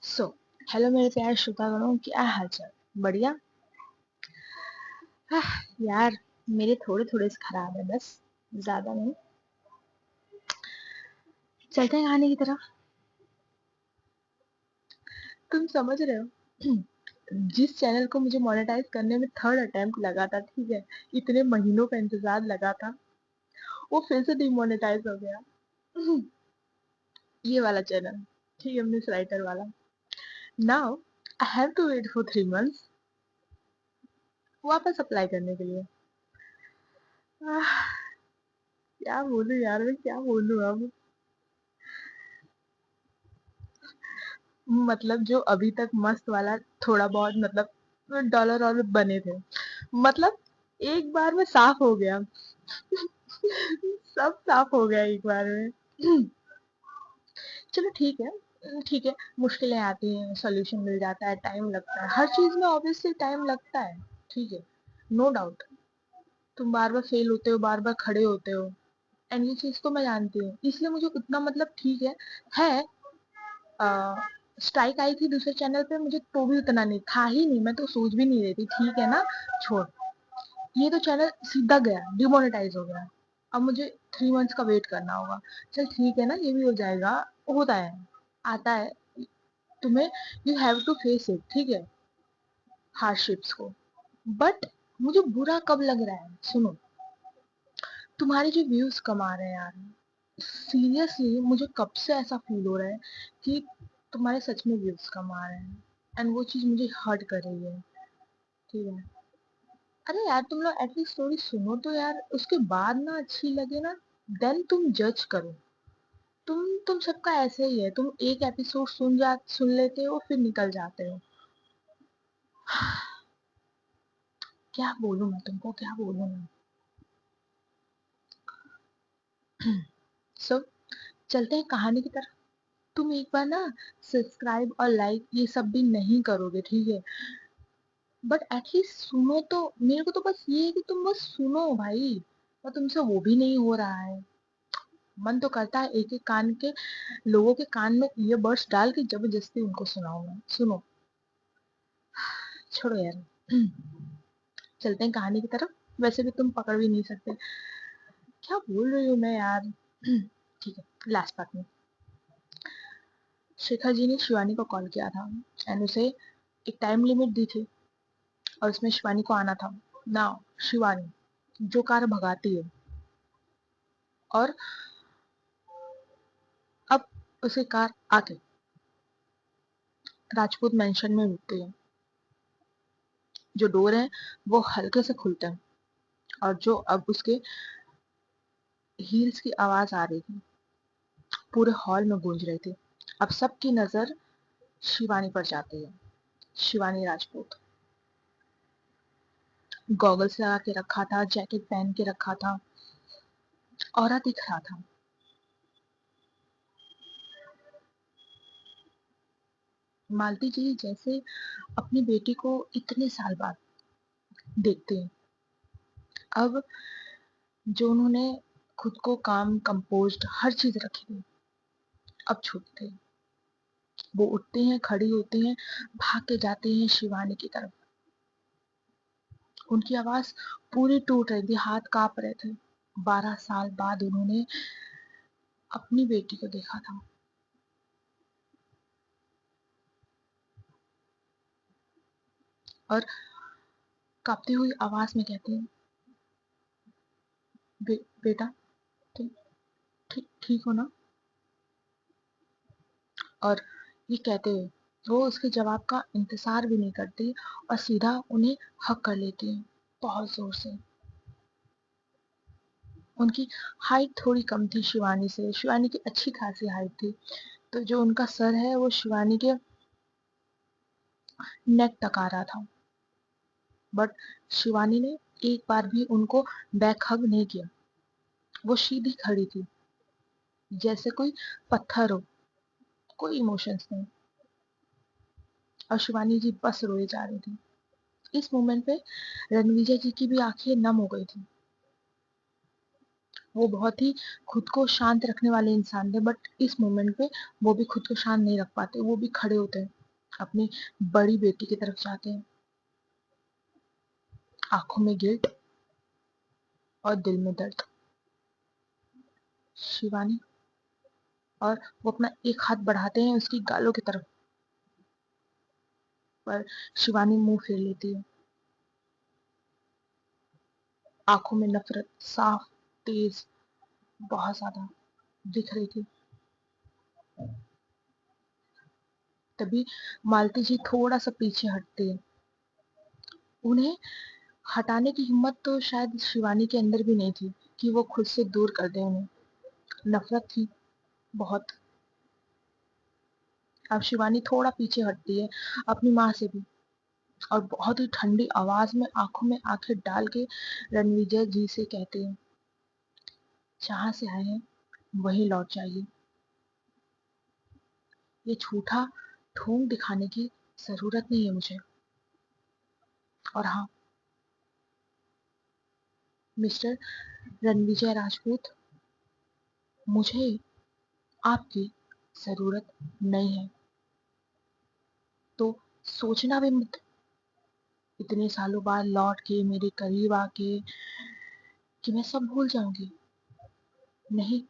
So hello मेरे प्यारे श्रोतागणों, क्या हाल चाल? बढ़िया। आह, यार, मेरे थोड़े थोड़े से खराब है, बस ज्यादा नहीं। चलते हैं कहानी की तरफ। तुम समझ रहे हो? जिस चैनल को मुझे मोनेटाइज करने में थर्ड अटेम्प्ट लगा था, ठीक है, इतने महीनों का इंतजार लगा था, वो फिर से डिमोनेटाइज हो गया। ये वाला चैनल, ठीक है, मिस राइटर वाला। Now I have to wait for 3 months वापस अप्लाई करने के लिए। आह, क्या बोलूं यार, मैं क्या बोलूं अब। मतलब जो अभी तक मस्त वाला थोड़ा बहुत मतलब डॉलर और बने थे, मतलब एक बार में साफ हो गया। सब साफ हो गया एक बार में। चलो ठीक है, ठीक है। मुश्किलें आती हैं, सॉल्यूशन मिल जाता है, टाइम लगता है, हर चीज में ऑब्वियसली टाइम लगता है। ठीक है, नो डाउट। तुम बार बार फेल होते हो, बार बार खड़े होते हो, एंड ये चीज तो मैं जानती हूँ, इसलिए मुझे उतना मतलब ठीक है। स्ट्राइक आई थी दूसरे चैनल पे, मुझे तो भी उतना नहीं था ही नहीं, मैं तो सोच भी नहीं रही थी, ठीक है ना, छोड़। ये तो चैनल सीधा गया, डिमोनेटाइज हो गया। अब मुझे 3 मंथ्स का वेट करना होगा। चल ठीक है ना, ये भी हो जाएगा। होता है, आता है तुम्हें। You have to face it, ठीक है, हार्डशिप्स को। बट मुझे बुरा कब लग रहा है, सुनो। तुम्हारे जो व्यूज कमा रहे हैं यार, सीरियसली मुझे कब से ऐसा फील हो रहा है कि तुम्हारे सच में व्यूज कमा रहे हैं, एंड वो चीज मुझे हर्ट कर रही है। ठीक है, अरे यार, तुम लोग एटलीस्ट स्टोरी सुनो तो यार, उसके बाद ना अच्छी लगे ना, देन तुम जज करो। तुम सबका ऐसे ही है, तुम एक एपिसोड सुन लेते हो, फिर निकल जाते हो। क्या बोलूं मैं तुमको, क्या बोलूं मैं। सो चलते हैं कहानी की तरफ। तुम एक बार ना सब्सक्राइब और लाइक ये सब भी नहीं करोगे, ठीक है, बट एटलीस्ट सुनो तो। मेरे को तो बस ये है कि तुम बस सुनो भाई, और तुमसे वो भी नहीं हो रहा है। मन तो करता है एक एक कान के लोगों के कान में ईयरबड्स डाल के जबरदस्ती उनको सुनाऊं मैं। सुनो, छोड़ो यार। चलते हैं कहानी की तरफ। वैसे भी तुम पकड़ भी नहीं सकते। क्या बोल रही हूँ मैं यार। ठीक है, लास्ट पार्ट में शिखा जी ने शिवानी को कॉल किया था, एंड उसे एक टाइम लिमिट दी थी, और उसमें शिवानी को आना था। ना, शिवानी जो कार भगाती है, और अब उसे कार आके राजपूत मेंशन में रुकती है। जो डोर है वो हल्के से खुलते हैं, और जो अब उसके हील्स की आवाज आ रही थी, पूरे हॉल में गूंज रही थी। अब सबकी नजर शिवानी पर जाती है। शिवानी राजपूत गॉगल्स लगा के रखा था, जैकेट पहन के रखा था, औरा दिख रहा था। मालती जी जैसे अपनी बेटी को इतने साल बाद देखते हैं। अब जो उन्होंने खुद को काम कंपोज्ड हर चीज रखी थी, अब छूटते हैं। वो उठते हैं, खड़ी होती हैं, भाग के जाते हैं शिवानी की तरफ। उनकी आवाज पूरी टूट रही थी, हाथ कांप रहे थे। 12 साल बाद उन्होंने अपनी बेटी को देखा था। और कांपती हुई आवाज में कहती हैं, बेटा, ठीक ठीक हो ना? और ये कहते हुए वो उसके जवाब का इंतजार भी नहीं करती, और सीधा उन्हें हक कर लेती है, बहुत जोर से। उनकी हाइट थोड़ी कम थी शिवानी से, शिवानी की अच्छी खासी हाइट थी, तो जो उनका सर है वो शिवानी के नेक तक आ रहा था। बट शिवानी ने एक बार भी उनको बैक हग नहीं किया। वो सीधी खड़ी थी, जैसे कोई पत्थर हो, कोई इमोशंस नहीं। और शिवानी जी बस रोए जा रही थी। इस मोमेंट पे रणविजय जी की भी आंखें नम हो गई थी। वो बहुत ही खुद को शांत रखने वाले इंसान थे, बट इस मोमेंट पे वो भी खुद को शांत नहीं रख पाते, वो भी खड़े होते हैं, अपनी बड़ी बेटी की तरफ जाते हैं, आंखों में गिल्ट और दिल में दर्द। शिवानी, और वो अपना एक हाथ बढ़ाते हैं उसकी गालों की तरफ, पर शिवानी मुंह फेर लेती है। आंखों में नफरत साफ, तेज, बहुत ज्यादा दिख रही थी। तभी मालती जी थोड़ा सा पीछे हटती है। उन्हें हटाने की हिम्मत तो शायद शिवानी के अंदर भी नहीं थी कि वो खुद से दूर कर दे उन्हें। नफरत थी बहुत। अब शिवानी थोड़ा पीछे हटती है, अपनी माँ से भी, और बहुत ही ठंडी आवाज में आंखों में आंखें डाल के रणविजय जी से कहते हैं, जहां से आए हैं वहीं लौट जाइए। ये झूठा ढोंग दिखाने की जरूरत नहीं है मुझे। और हाँ, मिस्टर रणविजय राजपूत, मुझे आपकी जरूरत नहीं है, तो सोचना भी मत इतने सालों बाद लौट के मेरे करीब आके कि मैं सब भूल जाऊंगी। नहीं,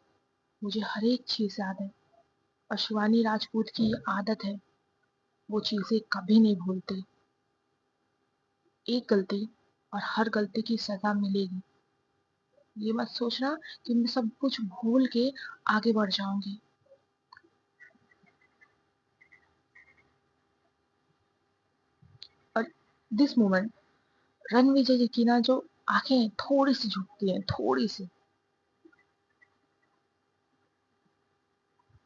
मुझे हर एक चीज याद है, और शिवानी राजपूत की ये आदत है, वो चीजें कभी नहीं भूलती। एक गलती और हर गलती की सजा मिलेगी। ये मत सोचना कि मैं सब कुछ भूल के आगे बढ़ जाऊंगी। और दिस मोमेंट, रणविजय जी की ना जो आंखें थोड़ी सी झुकती हैं, थोड़ी सी।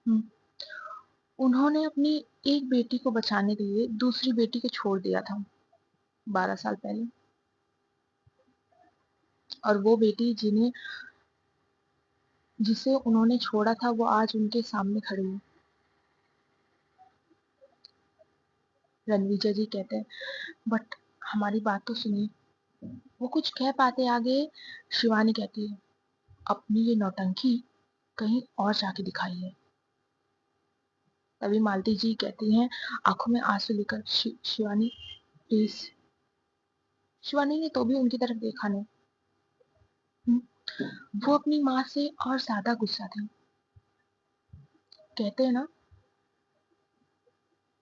हम्म, उन्होंने अपनी एक बेटी को बचाने के लिए दूसरी बेटी को छोड़ दिया था 12 साल पहले, और वो बेटी जिसे उन्होंने छोड़ा था वो आज उनके सामने खड़ी है। रणविजय जी कहते हैं, बट हमारी बात तो सुनिए। वो कुछ कह पाते आगे, शिवानी कहती है, अपनी ये नौटंकी कहीं और जाके दिखाई है। तभी मालती जी कहती हैं, आंखों में आंसू लेकर, शिवानी प्लीज। शिवानी ने तो भी उनकी तरफ देखा नहीं। हम्म, वो अपनी माँ से और ज्यादा गुस्सा थी। कहते हैं ना,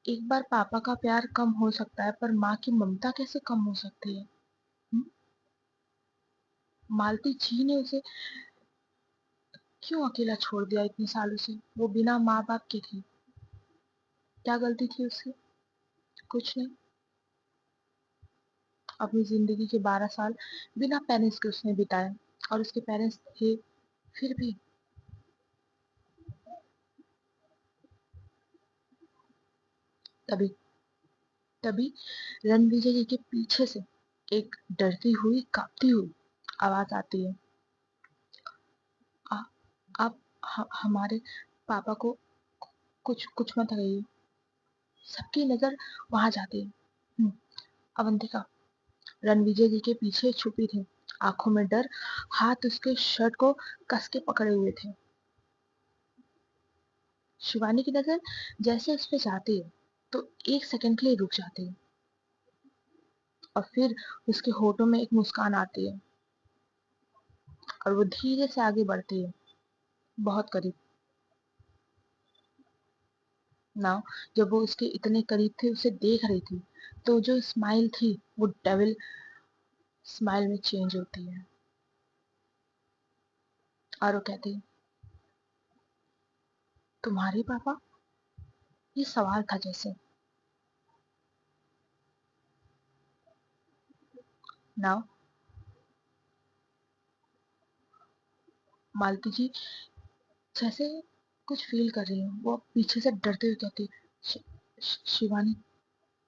एक बार पापा का प्यार कम हो सकता है, पर माँ की ममता कैसे कम हो सकती है। हम्म, मालती जी ने उसे क्यों अकेला छोड़ दिया इतने सालों से। वो बिना माँ बाप के थी। क्या गलती थी उसकी? कुछ नहीं। अपनी जिंदगी के 12 साल बिना पेरेंट्स के उसने बिताए, और उसके पेरेंट्स थे फिर भी। तभी तभी रणविजय जी के पीछे से एक डरती हुई, कांपती हुई आवाज आती है, आ, आप हमारे पापा को कुछ कुछ मत कहिए। सबकी नजर वहां जाती है। अवंतिका रणविजय जी के पीछे छुपी थी, आंखों में डर, हाथ उसके शर्ट को कस के पकड़े हुए थे। शिवानी की नजर जैसे उस पे जाती है, तो एक सेकंड के लिए रुक जाती है, और फिर उसके होठों में एक मुस्कान आती है, और वो धीरे से आगे बढ़ती है, बहुत करीब। ना, जब वो उसके इतने करीब थे, उसे देख रही थी, तो जो स्माइल थी वो डेविल स्माइल में चेंज होती है। और वो कहती है, तुम्हारे पापा? ये सवाल था जैसे। नाउ मालती जी जैसे कुछ फील कर रही हूँ, वो पीछे से डरते हुए कहती, शिवानी,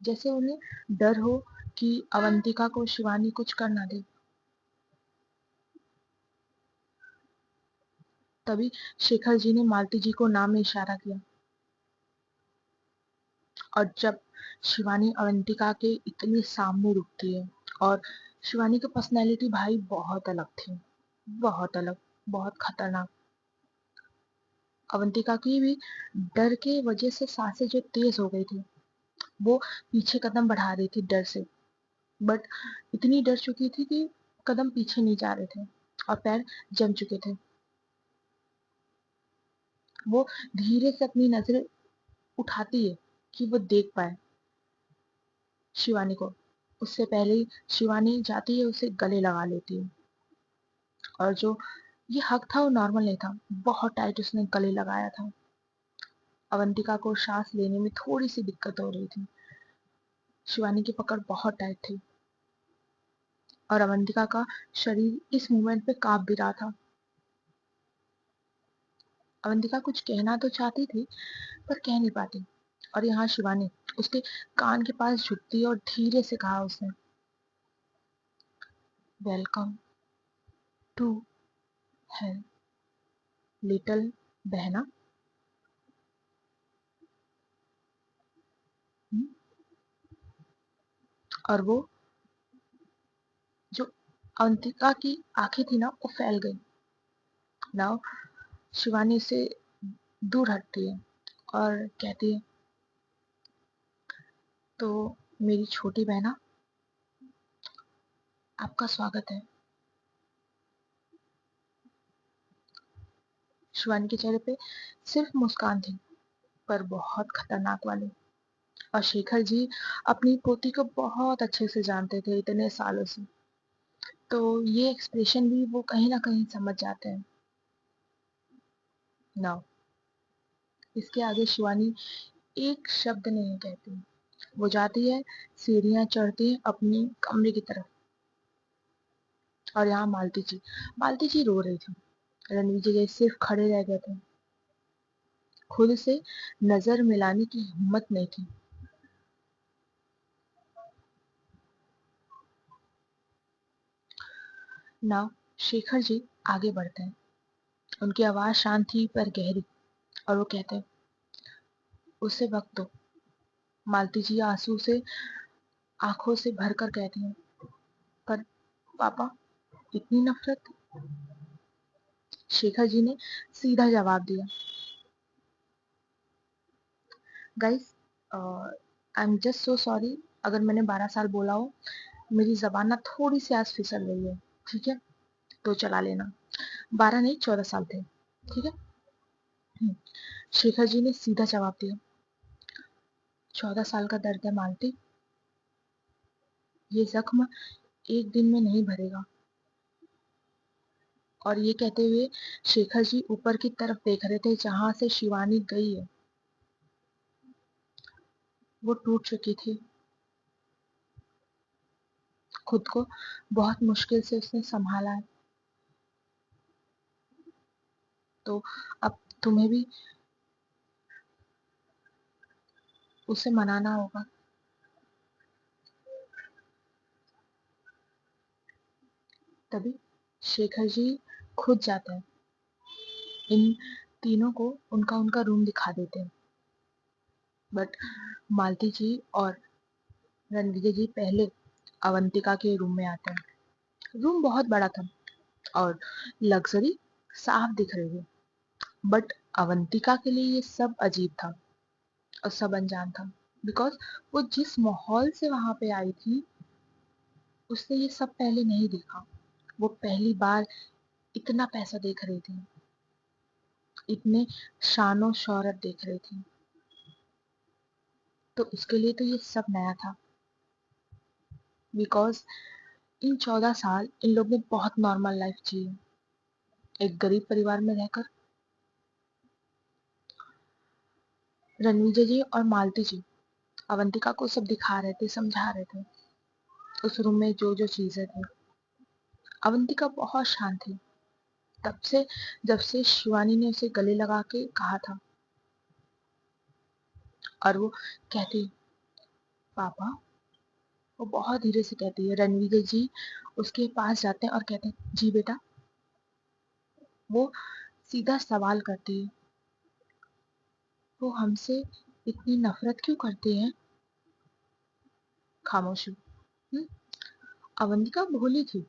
जैसे उन्हें डर हो कि अवंतिका को शिवानी कुछ कर ना दे। तभी शेखर जी ने मालती जी को नाम में इशारा किया, और जब शिवानी अवंतिका के इतने सामने रुकती है, और शिवानी की पर्सनैलिटी भाई बहुत अलग थी, बहुत अलग। बहुत खतरनाक। अवंतिका की भी डर के वजह से सांसें जो तेज हो गई थी, वो पीछे कदम बढ़ा रही थी डर से, बट इतनी डर चुकी थी कि कदम पीछे नहीं जा रहे थे और पैर जम चुके थे। वो धीरे से अपनी नजरें उठाती है कि वो देख पाए शिवानी को। उससे पहले ही शिवानी जाती है, उसे गले लगा लेती है। और जो ये हक था वो नॉर्मल नहीं था, बहुत टाइट उसने गले लगाया था। अवंतिका को सांस लेने में थोड़ी सी दिक्कत हो रही थी। शिवानी की पकड़ बहुत टाइट थी और अवंतिका का शरीर इस मोमेंट पे कांप भी रहा था। अवंतिका कुछ कहना तो चाहती थी पर कह नहीं पाती। और यहाँ शिवानी उसके कान के पास झुकती है और धीरे से कहा उसने, वेलकम टू हेल लिटिल बहना। हम्म? और वो जो अवंतिका की आंखें थी ना वो फैल गई। नाउ शिवानी से दूर हटती है और कहती है, तो मेरी छोटी बहना, आपका स्वागत है। शिवानी के चेहरे पे सिर्फ मुस्कान थी, पर बहुत खतरनाक वाली। और शेखर जी अपनी पोती को बहुत अच्छे से जानते थे इतने सालों से, तो ये एक्सप्रेशन भी वो कहीं ना कहीं समझ जाते हैं। नाउ इसके आगे शिवानी एक शब्द नहीं कहती। वो जाती है, सीढ़ियां चढ़ती है अपनी कमरे की तरफ। और यहाँ मालती जी रो रही थी। रणवीर जी सिर्फ खड़े रह गए थे, खुद से नजर मिलाने की हिम्मत नहीं थी। नाउ शेखर जी आगे बढ़ते हैं। उनकी आवाज शांत थी पर गहरी। और वो कहते हैं, उसे वक्त दो। मालती जी आंसू से आंखों से भरकर कहती हैं, पर पापा, इतनी नफरत। शेखर जी ने सीधा जवाब दिया, guys, I am just so sorry अगर मैंने 12 साल बोला हो। मेरी जबान ना थोड़ी सी आज फिसल रही है, ठीक है, तो चला लेना। 12 नहीं, 14 साल थे, ठीक है। हम्म, शेखर जी ने सीधा जवाब दिया, 14 साल का दर्द है मालती, ये जख्म एक दिन में नहीं भरेगा। और ये कहते हुए शेखर जी ऊपर की तरफ देख रहे थे जहां से शिवानी गई है। वो टूट चुकी थी। खुद को बहुत मुश्किल से उसने संभाला है। तो अब तुम्हें भी उसे मनाना होगा। तभी शेखर जी खुद जाते हैं, इन तीनों को उनका उनका रूम दिखा देते हैं। बट मालती जी और रणविजय जी पहले अवंतिका के रूम में आते हैं। रूम बहुत बड़ा था और लग्जरी साफ दिख रही है, बट अवंतिका के लिए ये सब अजीब था और सब अनजान था। बिकॉज वो जिस माहौल से वहां पे आई थी उसने ये सब पहले नहीं देखा। वो पहली बार इतना पैसा देख रही थी, इतने शानो शौहरत देख रही थी, तो उसके लिए तो ये सब नया था। बिकॉज इन 14 साल इन लोग ने बहुत नॉर्मल लाइफ जी, एक गरीब परिवार में रहकर। रणविजय जी और मालती जी अवंतिका को सब दिखा रहे थे, समझा रहे थे उस रूम में जो जो चीजें थी। अवंतिका बहुत शांत थी तब से, जब से शिवानी ने उसे गले लगा के कहा था। और वो कहती, पापा, वो बहुत धीरे से कहती है। रणविजय जी उसके पास जाते हैं और कहते हैं, जी बेटा। वो सीधा सवाल करती है, वो हमसे इतनी नफरत क्यों करते हैं। खामोशी। हम्म? अवंतिका भोली थी,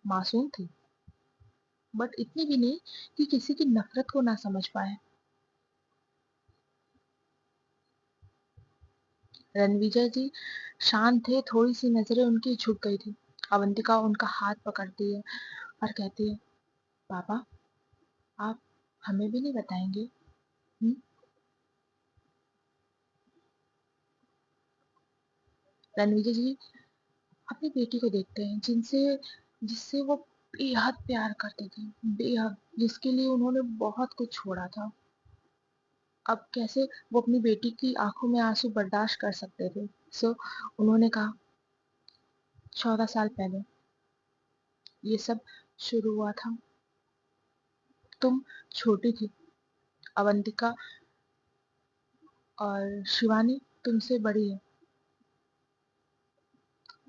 मासूम थी, बट इतनी भी नहीं कि किसी की नफरत को ना समझ पाए। रणविजय जी शांत थे, थोड़ी सी नजरें उनकी झुक गई थी। अवंतिका उनका हाथ पकड़ती है और कहती है, पापा आप हमें भी नहीं बताएंगे? हम्म? रणविजय जी अपनी बेटी को देखते हैं, जिससे वो बेहद प्यार करते थे, बेहद, जिसके लिए उन्होंने बहुत कुछ छोड़ा था। अब कैसे वो अपनी बेटी की आंखों में आंसू बर्दाश्त कर सकते थे? सो उन्होंने कहा, 14 साल पहले ये सब शुरू हुआ था। तुम छोटी थी अवंतिका, और शिवानी तुमसे बड़ी है।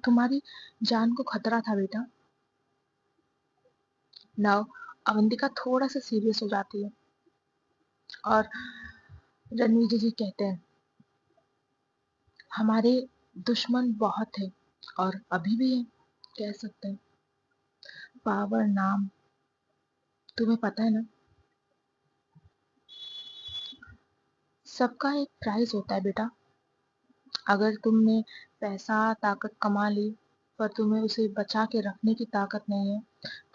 तुम्हारी जान को खतरा था बेटा। नाउ अवंतिका थोड़ा सा सीरियस हो जाती है और रणविजय जी कहते हैं, हमारे दुश्मन बहुत थे और अभी भी हैं, कह सकते हैं। पावर नाम तुम्हें पता है ना, सबका एक प्राइस होता है बेटा। अगर तुमने पैसा ताकत कमा ली, पर तुम्हें उसे बचा के रखने की ताकत नहीं है,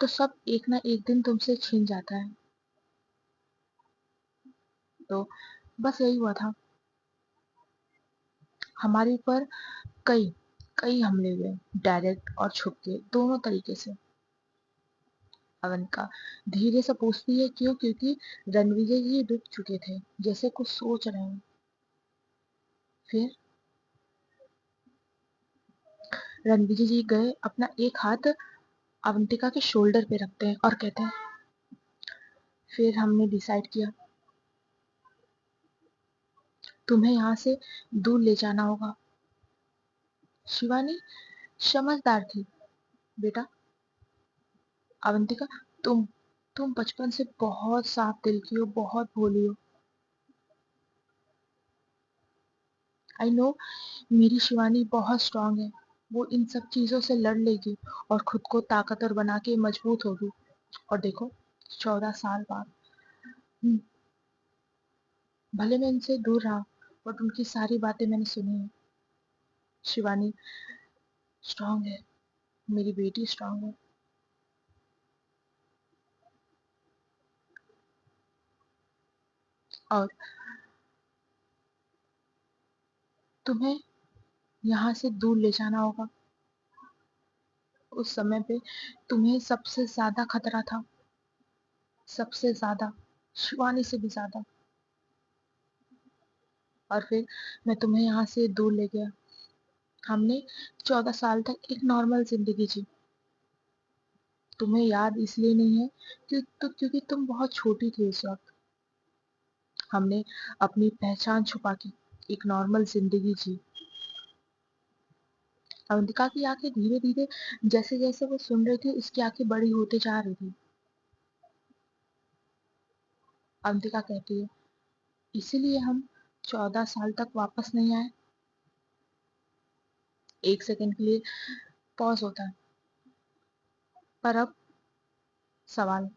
तो सब एक ना एक दिन तुमसे छीन जाता है। तो बस यही हुआ था। हमारे ऊपर कई कई हमले हुए, डायरेक्ट और छुप के, दोनों तरीके से। अवंतिका धीरे से पूछती है, क्यों? क्योंकि रणविजय जी रुक चुके थे, जैसे कुछ सोच रहे हैं। फिर रणविजय जी गए, अपना एक हाथ अवंतिका के शोल्डर पे रखते हैं और कहते हैं, फिर हमने डिसाइड किया, तुम्हें यहाँ से दूर ले जाना होगा। शिवानी समझदार थी बेटा। अवंतिका, तुम तुम बचपन से बहुत साफ दिल की हो, बहुत भोली हो। आई नो, मेरी शिवानी बहुत स्ट्रांग है। वो इन सब चीजों से लड़ लेगी और खुद को ताकतवर बना के मजबूत होगी। और देखो, 14 साल बाद, हम्म, भले मैं इनसे दूर रहा, बट उनकी सारी बातें मैंने सुनी है। शिवानी स्ट्रांग है, मेरी बेटी स्ट्रांग है। और तुम्हें यहाँ से दूर ले जाना होगा। उस समय पे तुम्हें सबसे ज्यादा खतरा था, सबसे ज्यादा, शिवानी से भी ज्यादा। और फिर मैं तुम्हें यहाँ से दूर ले गया। हमने 14 साल तक एक नॉर्मल जिंदगी जी। तुम्हें याद इसलिए नहीं है क्योंकि तुम बहुत छोटी थी उस वक्त। हमने अपनी पहचान छुपा के एक नॉर्मल जिंदगी जी। अवंतिका की आंखें धीरे धीरे, जैसे जैसे वो सुन रही थी, उसकी आंखें बड़ी होते जा रही थी। अवंतिका कहती है, इसीलिए हम 14 साल तक वापस नहीं आए। एक सेकंड के लिए पॉज होता है। पर अब सवाल।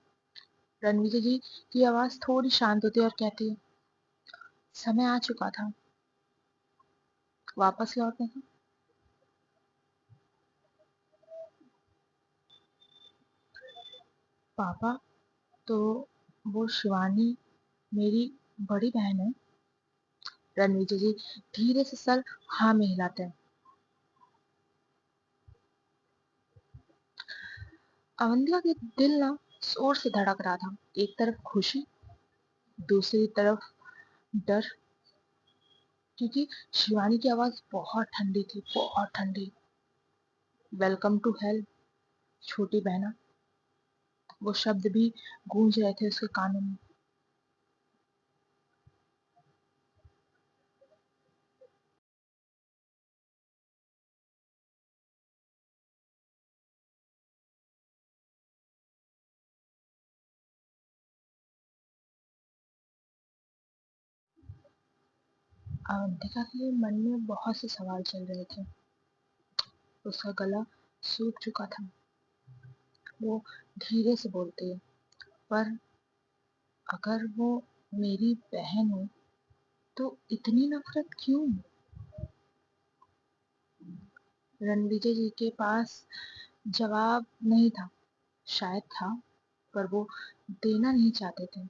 रणविजय जी की आवाज थोड़ी शांत होती है और कहती है, समय आ चुका था वापस लौटने का। पापा, तो वो शिवानी मेरी बड़ी बहन है? रणविजय जी धीरे से सर हाँ में हिलाते हैं। अवंतिका के दिल ना जोर से धड़क रहा था, एक तरफ खुशी, दूसरी तरफ डर, क्योंकि शिवानी की आवाज बहुत ठंडी थी, बहुत ठंडी। वेलकम टू हेल छोटी बहना, वो शब्द भी गूंज रहे थे उसके कानों में। अवंतिका के मन में बहुत से सवाल चल रहे थे। उसका गला सूख चुका था। वो धीरे से बोलती है, पर अगर वो मेरी बहन हो तो इतनी नफरत क्यों? रणविजय जी के पास जवाब नहीं था, शायद था, पर वो देना नहीं चाहते थे।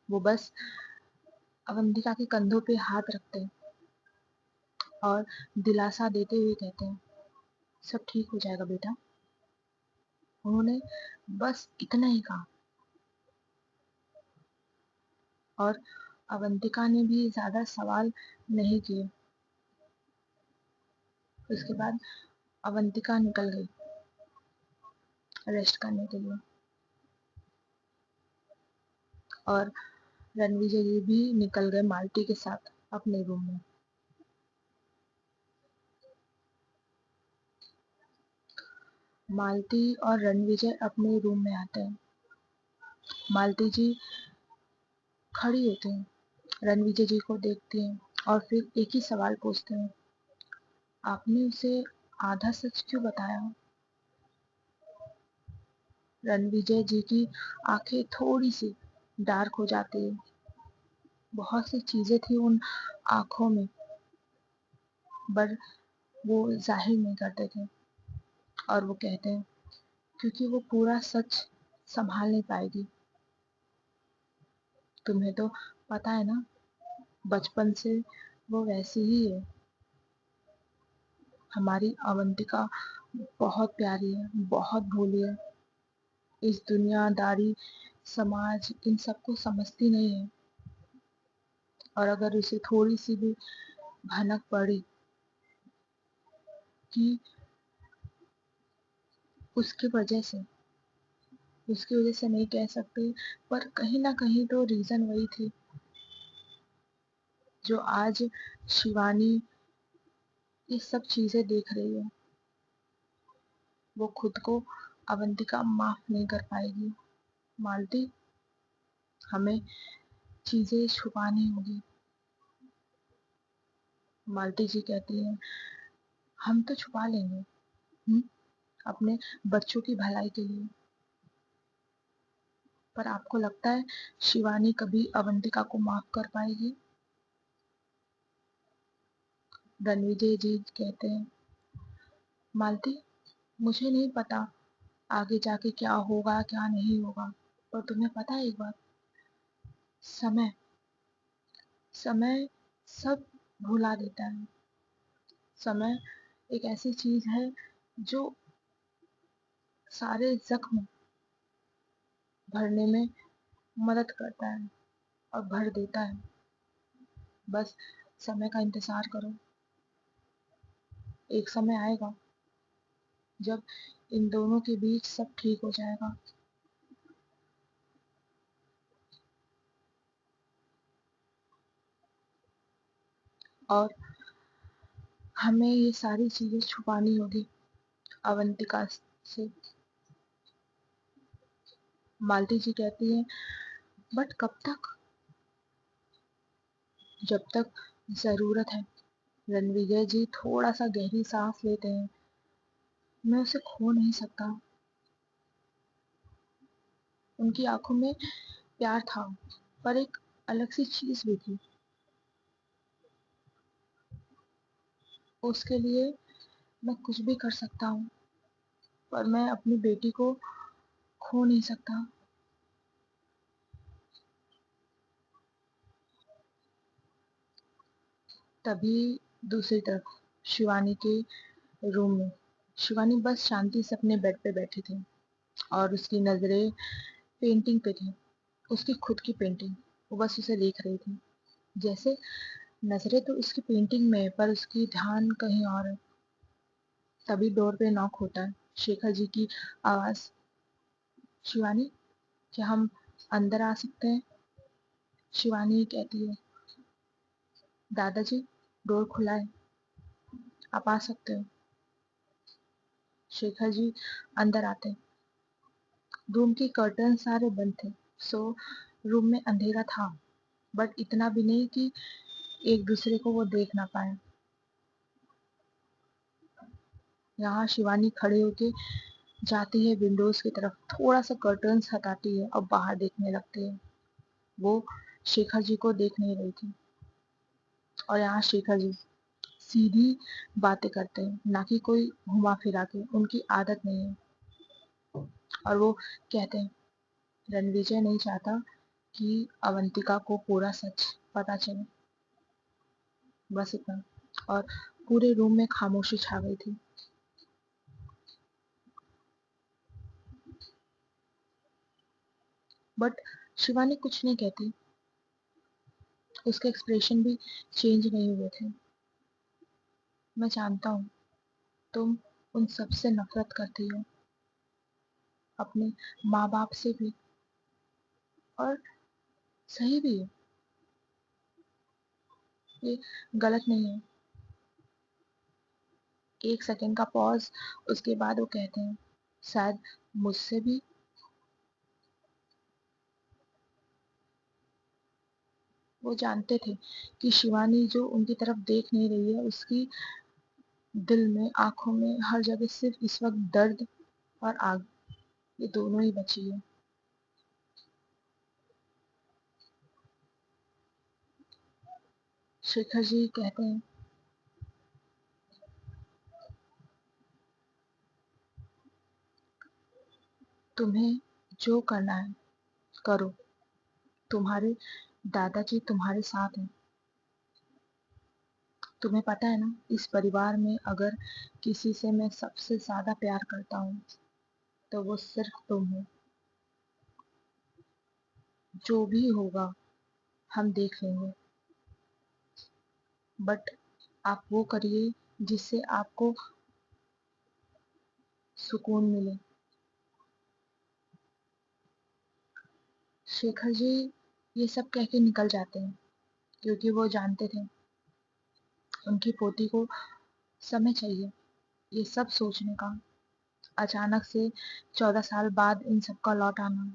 वो बस अवंतिका के कंधों पे हाथ रखते और दिलासा देते हुए कहते हैं, सब ठीक हो जाएगा बेटा। उन्होंने बस इतना ही कहा और अवंतिका ने भी ज्यादा सवाल नहीं किए। उसके बाद अवंतिका निकल गई रेस्ट करने के लिए और रणविजय जी भी निकल गए मालती के साथ अपने रूम में। मालती और रणविजय अपने रूम में आते हैं। मालती जी खड़ी होती हैं, रणविजय जी को देखती हैं और फिर एक ही सवाल पूछते हैं, आपने उसे आधा सच क्यों बताया? रणविजय जी की आंखें थोड़ी सी डार्क हो जाती है। बहुत सी चीजें थी उन आंखों में, पर वो जाहिर नहीं करते थे और वो कहते हैं, क्योंकि वो पूरा सच संभाल नहीं पाएगी। तुम्हें तो पता है ना, बचपन से वो वैसी ही है। हमारी अवंतिका बहुत प्यारी है, बहुत भोली है। इस दुनियादारी समाज इन सबको समझती नहीं है और अगर उसे थोड़ी सी भी भनक पड़ी कि उसकी वजह से नहीं कह सकते, पर कहीं ना कहीं तो रीजन वही थी जो आज शिवानी ये सब चीजें देख रही है। वो खुद को अवंतिका माफ नहीं कर पाएगी। मालती, हमें चीजें छुपानी होगी। मालती जी कहती हैं, हम तो छुपा लेंगे, अपने बच्चों की भलाई के लिए। पर आपको लगता है शिवानी कभी अवंतिका को माफ कर पाएगी? रणविजय जी कहते हैं, मालती, मुझे नहीं पता आगे जाके क्या होगा क्या नहीं होगा, पर तुम्हें पता है एक बात, समय समय सब भुला देता है। समय एक ऐसी चीज है जो सारे जख्म भरने में मदद करता है और भर देता है। बस समय का इंतजार करो, एक समय आएगा जब इन दोनों के बीच सब ठीक हो जाएगा। और हमें ये सारी चीजें छुपानी होगी अवंतिका से। मालती जी कहती हैं, बट कब तक? जब तक जरूरत है। रणविजय जी थोड़ा सा गहरी सांस लेते हैं, मैं उसे खो नहीं सकता। उनकी आंखों में प्यार था, पर एक अलग सी चीज भी थी। उसके लिए मैं कुछ भी कर सकता हूँ, पर मैं अपनी बेटी को खो नहीं सकता। तभी दूसरी तरफ शिवानी के रूम में शिवानी बस शांति से अपने बेड पे बैठी थी और उसकी नजरें पेंटिंग पे थी, उसकी खुद की पेंटिंग। वो बस उसे देख रही थी, जैसे नजरें तो उसकी पेंटिंग में है पर उसकी ध्यान कहीं और है। तभी डोर पे नॉक होता है, शेखर जी की आवाज, शिवानी, क्या हम अंदर आ सकते हैं? शिवानी कहती है, दादाजी, डोर खुला है, आप आ सकते हो। शेखर जी अंदर आते हैं। रूम के कर्टन सारे बंद थे, सो रूम में अंधेरा था, बट इतना भी नहीं कि एक दूसरे को वो देख ना पाए। यहाँ शिवानी खड़े होके जाती है विंडोज की तरफ, थोड़ा सा कर्टन्स हटाती है और बाहर देखने लगती है। वो शेखर जी को देख नहीं रही थी। और यहाँ शेखर जी सीधी बातें करते हैं, ना कि कोई घुमा फिरा के, उनकी आदत नहीं है। और वो कहते हैं रणविजय नहीं चाहता कि अवंतिका को पूरा सच पता चले, बस इतना। और पूरे रूम में खामोशी छा गई थी। बट शिवानी कुछ नहीं कहती, उसके एक्सप्रेशन भी चेंज नहीं हुए थे। मैं जानता हूँ तुम उन सबसे नफरत करती हो, अपने माँ बाप से भी, और सही भी है, ये गलत नहीं है। एक सेकंड का पॉज, उसके बाद वो कहते हैं शायद मुझसे भी। वो जानते थे कि शिवानी जो उनकी तरफ देख नहीं रही है, उसकी दिल में, आंखों में, हर जगह सिर्फ इस वक्त दर्द और आग, ये दोनों ही बची है। शेखर जी कहते हैं तुम्हें जो करना है करो, तुम्हारे दादाजी तुम्हारे साथ हैं। तुम्हें पता है ना, इस परिवार में अगर किसी से मैं सबसे ज्यादा प्यार करता हूँ तो वो सिर्फ तुम हो। जो भी होगा हम देख लेंगे, बट आप वो करिए जिससे आपको सुकून मिले। शेखर जी ये सब कह के निकल जाते हैं, क्योंकि वो जानते थे उनकी पोती को समय चाहिए ये सब सोचने का। अचानक से 14 साल बाद इन सब का लौट आना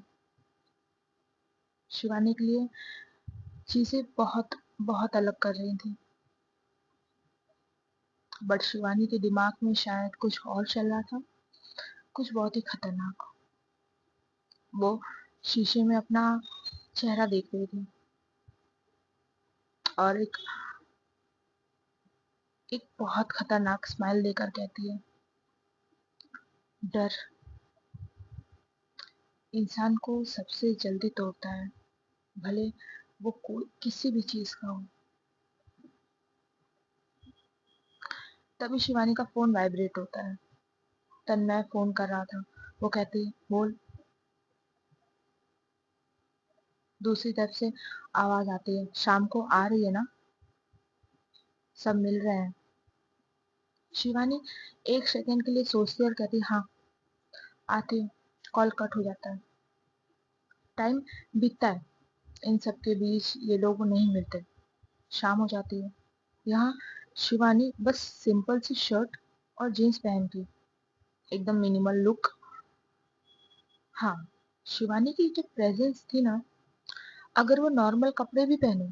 शिवानी के लिए चीजें बहुत बहुत अलग कर रही थी। बट शिवानी के दिमाग में शायद कुछ और चल रहा था, कुछ बहुत ही खतरनाक। वो शीशे में अपना चेहरा देख रही थी और एक बहुत खतरनाक स्माइल देकर कहती है डर इंसान को सबसे जल्दी तोड़ता है, भले वो कोई किसी भी चीज का हो। तभी शिवानी का फोन वाइब्रेट होता है। तन्मय फोन कर रहा था। वो कहती है बोल। दूसरी तरफ से आवाज आती है शाम को आ रही है ना, सब मिल रहे हैं। शिवानी एक सेकंड के लिए सोचती है और कहती है हाँ आती हूँ। कॉल कट हो जाता है। टाइम बीतता है, इन सब के बीच ये लोग नहीं मिलते। शाम हो जाती है। यहाँ शिवानी बस सिंपल सी शर्ट और जीन्स पहन के, एकदम मिनिमल लुक। हाँ, शिवानी की जो प्रेजेंस थी ना, अगर वो नॉर्मल कपड़े भी पहने,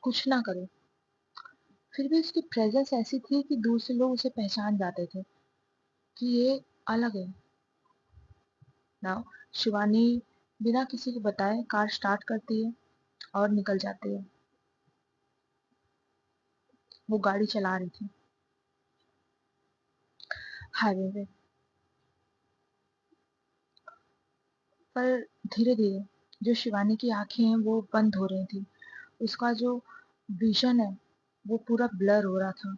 कुछ ना करे, फिर भी उसकी प्रेजेंस ऐसी थी कि दूसरे लोग उसे पहचान जाते थे कि ये अलग है ना। शिवानी बिना किसी को बताए कार स्टार्ट करती है और निकल जाती है। वो गाड़ी चला रही थी हाईवे पे, पर धीरे धीरे जो शिवानी की आंखें हैं वो बंद हो रही थी। उसका जो विजन है वो पूरा ब्लर हो रहा था।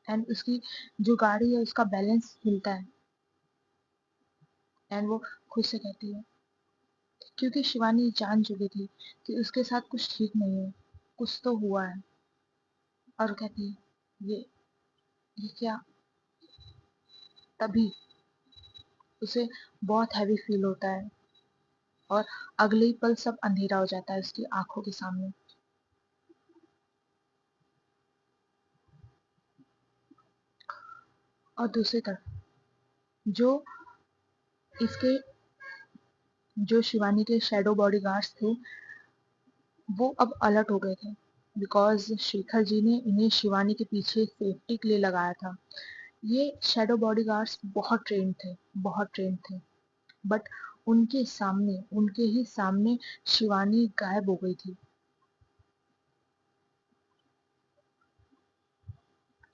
एंड उसकी जो गाड़ी है उसका बैलेंस हिलता है। एंड वो खुद से कहती है, क्योंकि शिवानी जान चुकी थी कि उसके साथ कुछ ठीक नहीं है, कुछ तो हुआ है। और वो कहती है ये क्या। तभी उसे बहुत हैवी फील होता है और अगले ही पल सब अंधेरा हो जाता है उसकी आंखों के सामने। और दूसरी तरफ जो इसके जो शिवानी के शैडो बॉडीगार्ड्स थे वो अब अलर्ट हो गए थे, बिकॉज शेखर जी ने इन्हें शिवानी के पीछे सेफ्टी के लिए लगाया था ये शैडो बॉडीगार्ड्स बहुत ट्रेन थे, बट उनके ही सामने शिवानी गायब हो गई थी,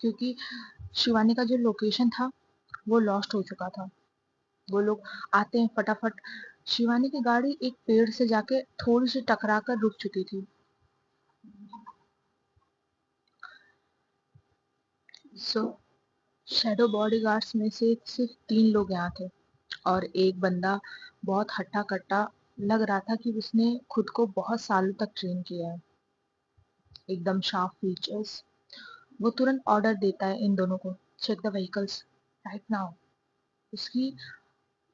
क्योंकि शिवानी का जो लोकेशन था वो लॉस्ट हो चुका था। वो लोग आते हैं फटाफट, शिवानी की गाड़ी एक पेड़ से जाके थोड़ी सी टकरा कर रुक चुकी थी। सो शैडो बॉडीगार्ड्स में से सिर्फ 3 लोग यहाँ थे, और एक बंदा बहुत हट्टा कट्टा लग रहा था कि उसने खुद को बहुत सालों तक ट्रेन किया है, एकदम शार्प फीचर्स। वो तुरंत ऑर्डर देता है इन दोनों को, check the vehicles right now. उसकी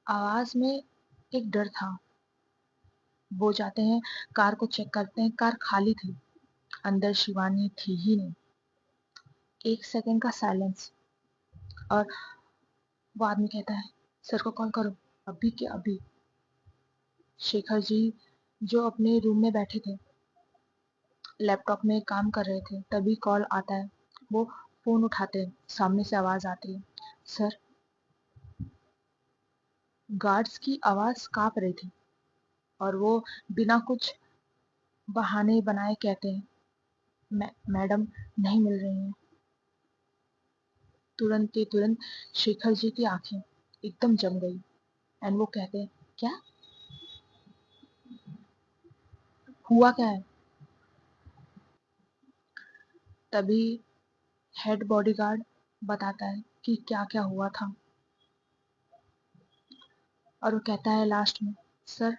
आवाज में एक डर था। वो जाते हैं, कार को चेक करते हैं, कार खाली थी, अंदर शिवानी थी ही नहीं। 1 सेकंड का साइलेंस, और वो आदमी कहता है, सर को कॉल करो, अभी के अभी। शेखर जी जो अपने रूम में बैठे थे, लैपटॉप में काम कर रहे थे, तभी कॉल आता है। वो फोन उठाते हैं, सामने से आवाज आती है, सर। गार्ड्स की आवाज कांप रही थी, और वो बिना कुछ बहाने बनाए कहते हैं, मैडम नहीं मिल रही हैं। तुरंत के तुरंत शेखर जी की आंखें एकदम जम गई, एंड वो कहते हैं, क्या हुआ, क्या है? तभी हेड बॉडीगार्ड बताता है कि क्या क्या हुआ था, और वो कहता है लास्ट में, सर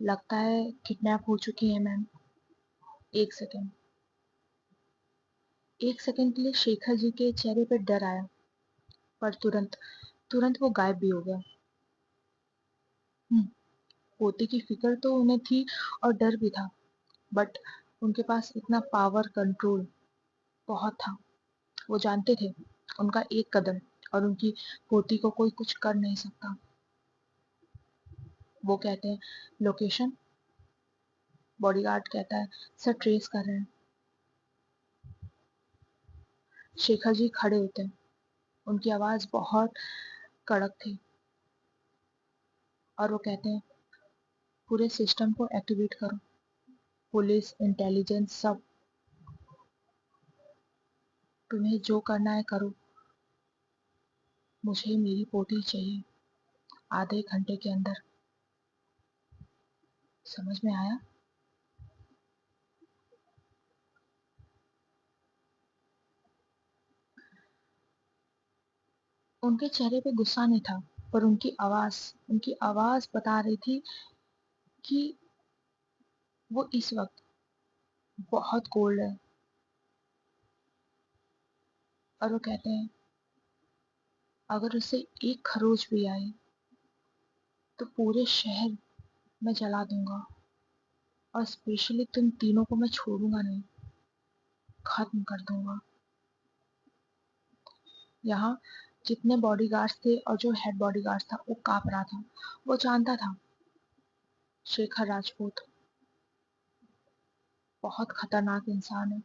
लगता है किडनैप हो चुकी है मैम। 1 सेकेंड, 1 सेकेंड के लिए शेखर जी के चेहरे पर डर आया, पर तुरंत तुरंत वो गायब भी हो गया। हम्म, पोते की फिक्र तो उन्हें थी, और डर भी था, बट उनके पास इतना पावर कंट्रोल बहुत था। वो जानते थे उनका एक कदम और उनकी पोती को कोई कुछ कर नहीं सकता। वो कहते हैं, लोकेशन। बॉडीगार्ड कहता है, सर ट्रेस कर रहे हैं। शेखर जी खड़े होते हैं, उनकी आवाज बहुत कड़क थी, और वो कहते हैं, पूरे सिस्टम को एक्टिवेट करो, पुलिस, इंटेलिजेंस, सब। तुम्हें जो करना है करो, मुझे मेरी पोती चाहिए आधे घंटे के अंदर। समझ में आया? उनके चेहरे पे गुस्सा नहीं था, पर उनकी आवाज बता रही थी कि वो इस वक्त बहुत कोल्ड है। और वो कहते हैं, अगर उसे एक खरोच भी आई तो पूरे शहर में जला दूंगा, और स्पेशली तुम तीनों को मैं छोड़ूंगा नहीं, खत्म कर दूंगा। यहाँ जितने बॉडीगार्ड्स थे और जो हेड बॉडीगार्ड था वो कांप रहा था। वो जानता था शेखर राजपूत बहुत खतरनाक इंसान है।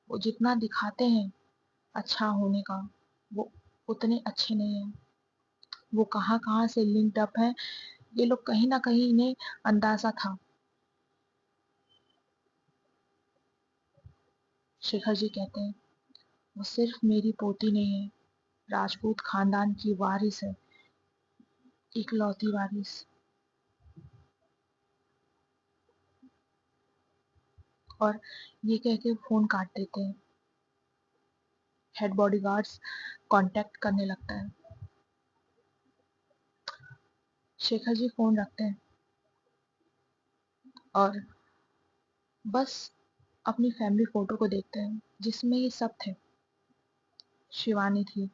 वो जितना दिखाते हैं अच्छा होने का, वो उतने अच्छे नहीं हैं। वो कहाँ कहाँ से लिंक्ड अप है, ये लोग कहीं ना कहीं इन्हें अंदाजा था। शेखर जी कहते हैं, वो सिर्फ मेरी पोती नहीं है, राजपूत खानदान की वारिस है, इकलौती वारिस। और ये कह के फोन काट देते हैं। हेड बॉडीगार्ड्स कांटेक्ट करने लगता है। शेखर जी फोन रखते हैं, और बस अपनी फैमिली फोटो को देखते हैं, जिसमें ये सब थे। शिवानी थी,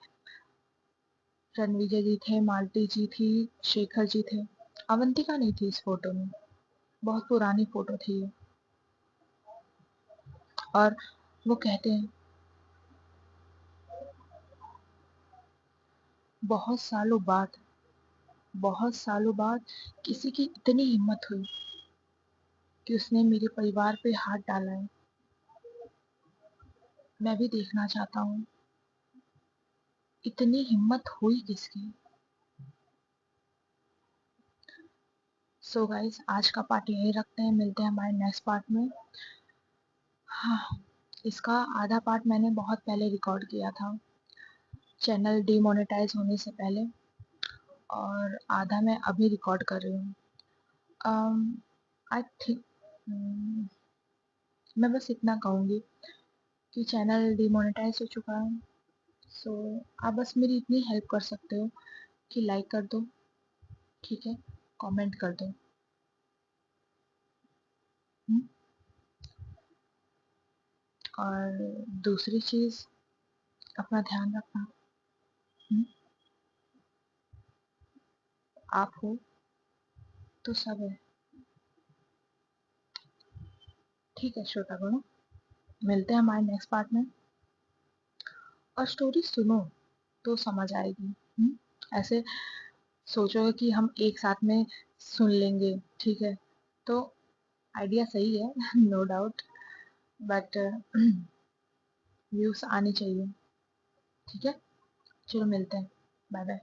रणविजय जी थे, मालती जी थी, शेखर जी थे। अवंतिका नहीं थी इस फोटो में, बहुत पुरानी फोटो थी ये। और वो कहते हैं, बहुत सालों बाद बहुत सालों बाद किसी की इतनी हिम्मत हुई कि उसने मेरे परिवार पे हाथ डाला है। मैं भी देखना चाहता हूँ इतनी हिम्मत हुई किसकी? सो गाइस, आज का पार्ट यही रखते हैं, मिलते हैं हमारे नेक्स्ट पार्ट में। हाँ, इसका आधा पार्ट मैंने बहुत पहले रिकॉर्ड किया था, चैनल डीमोनेटाइज होने से पहले, और आधा मैं अभी रिकॉर्ड कर रही हूँ। आई थिंक मैं बस इतना कहूँगी कि चैनल डीमोनेटाइज हो चुका है। सो आप बस मेरी इतनी हेल्प कर सकते हो कि लाइक कर दो, ठीक है, कमेंट कर दो। हुँ? और दूसरी चीज़, अपना ध्यान रखना। हुँ? आप हो तो सब है। ठीक है श्रोतागणों, मिलते हैं हमारे नेक्स्ट पार्ट में, और स्टोरी सुनो तो समझ आएगी। ऐसे सोचोगे कि हम एक साथ में सुन लेंगे, ठीक है, तो आइडिया सही है नो डाउट, बट व्यूज आनी चाहिए, ठीक है। चलो मिलते हैं, बाय बाय।